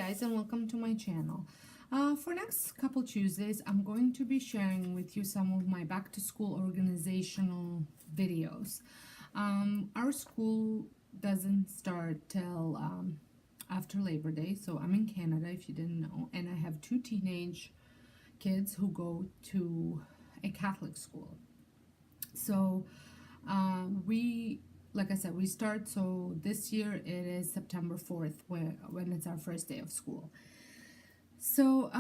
guys, and welcome to my channel. For next couple Tuesdays, I'm going to be sharing with you some of my back to school organizational videos. Our school doesn't start till after Labor Day, so I'm in Canada if you didn't know, and I have two teenage kids who go to a Catholic school. So like I said, we start, so this year it is September 4th when it's our first day of school. So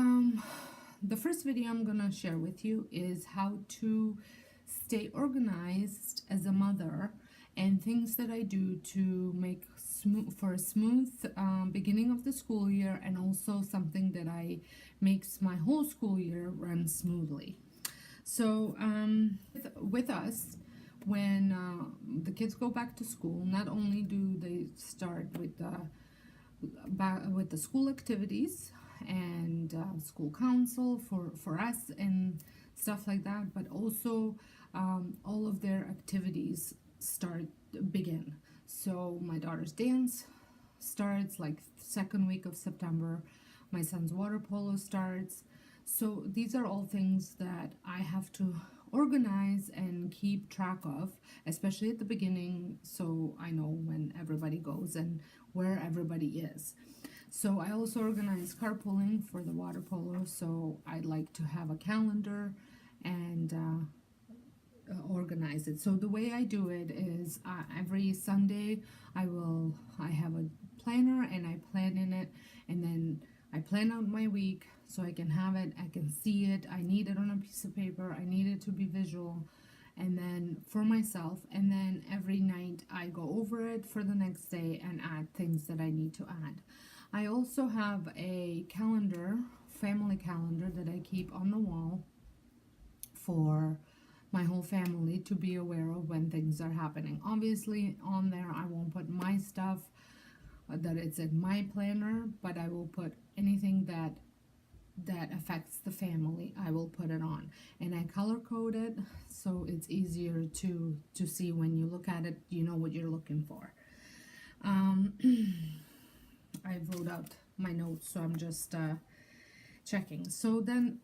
the first video I'm gonna share with you is how to stay organized as a mother and things that I do to make for a smooth beginning of the school year, and also something that makes my whole school year run smoothly. So with us, when the kids go back to school, not only do they start with the school activities and school council for us and stuff like that, but also all of their activities begin. So my daughter's dance starts like second week of September. My son's water polo starts. So these are all things that I have to organize and keep track of, especially at the beginning, so I know when everybody goes and where everybody is. So I also organize carpooling for the water polo, so I like to have a calendar and organize it. So the way I do it is every Sunday I have a planner and I plan in it, and then I plan out my week so I can have it, I can see it, I need it on a piece of paper, I need it to be visual, and then for myself, and then every night I go over it for the next day and add things that I need to add. I also have a calendar, family calendar, that I keep on the wall for my whole family to be aware of when things are happening. Obviously on there I won't put my stuff that it's in my planner, but I will put anything that affects the family, I will put it on, and I color code it so it's easier to see. When you look at it, you know what you're looking for. I wrote out my notes, so I'm just checking. So then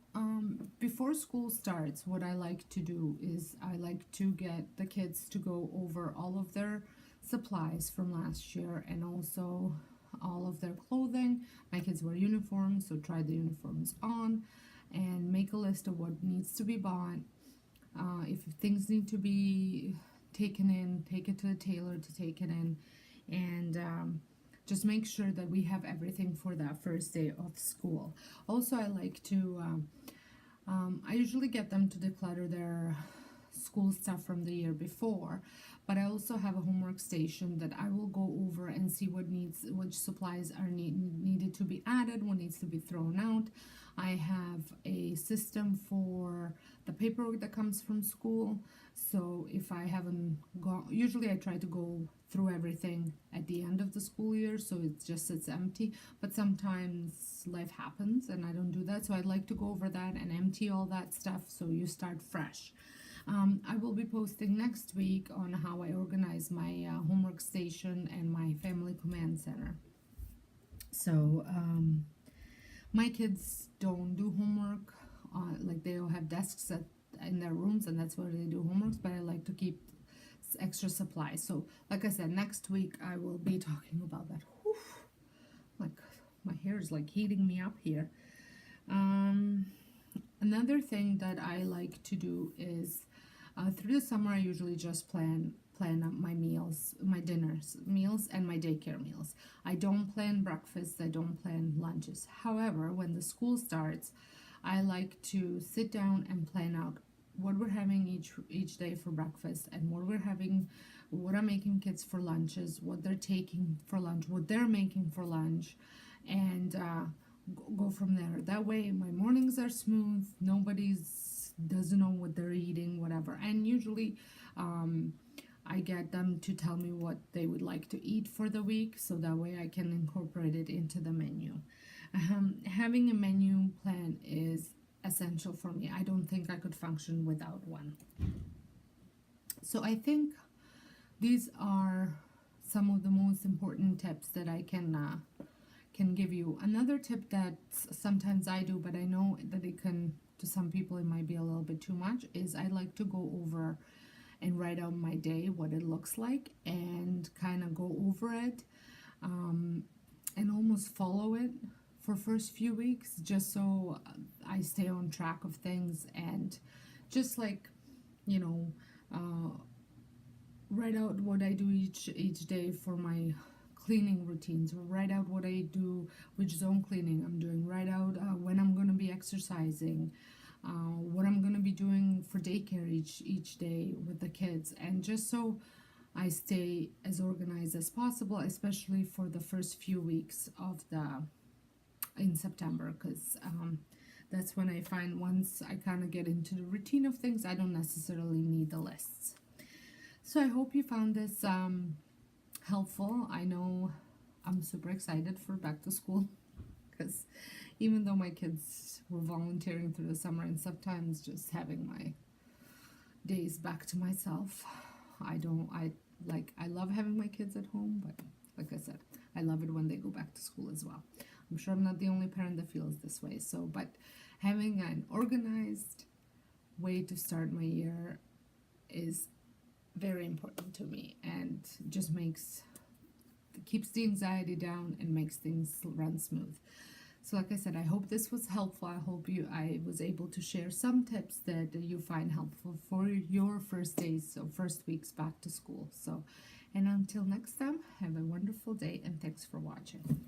before school starts, what I like to do is I like to get the kids to go over all of their supplies from last year and also all of their clothing. My kids wear uniforms, so try the uniforms on and make a list of what needs to be bought. If things need to be taken in, take it to the tailor to take it in, and just make sure that we have everything for that first day of school. Also, I like to I usually get them to declutter their school stuff from the year before, but I also have a homework station that I will go over and see which supplies are needed to be added, what needs to be thrown out. I have a system for the paperwork that comes from school, so if I haven't gone, usually I try to go through everything at the end of the school year, so it's empty, but sometimes life happens and I don't do that, so I'd like to go over that and empty all that stuff so you start fresh. I will be posting next week on how I organize my homework station and my family command center. So my kids don't do homework, like they all have desks in their rooms, and that's where they do homeworks, but I like to keep extra supplies. So like I said, next week I will be talking about that. Whew, like my hair is like heating me up here. Another thing that I like to do is through the summer I usually just plan out my meals, my meals and my daycare meals. I don't plan breakfasts, I don't plan lunches. However, when the school starts, I like to sit down and plan out what we're having each day for breakfast, and what I'm making kids for lunches, what they're taking for lunch, what they're making for lunch, and go from there. That way my mornings are smooth, doesn't know what they're eating, whatever. And usually I get them to tell me what they would like to eat for the week, so that way I can incorporate it into the menu. Having a menu plan is essential for me. I don't think I could function without one. So I think these are some of the most important tips that I can can give you. Another tip that sometimes I do, but I know that it can, to some people it might be a little bit too much, is I like to go over and write out my day, what it looks like, and kind of go over it, and almost follow it for first few weeks, just so I stay on track of things, and just like, you know, write out what I do each day for my cleaning routines, or write out what I do, which zone cleaning I'm doing, write out when I'm going to be exercising, what I'm going to be doing for daycare each day with the kids, and just so I stay as organized as possible, especially for the first few weeks of in September, because that's when I find once I kind of get into the routine of things, I don't necessarily need the lists. So I hope you found this helpful. I know I'm super excited for back to school, because even though my kids were volunteering through the summer, and sometimes just having my days back to myself, I love having my kids at home, but like I said, I love it when they go back to school as well. I'm sure I'm not the only parent that feels this way. So, but having an organized way to start my year is very important to me, and just keeps the anxiety down and makes things run smooth. So like I said, I hope this was helpful. I was able to share some tips that you find helpful for your first days or first weeks back to school. So, and until next time, have a wonderful day, and thanks for watching.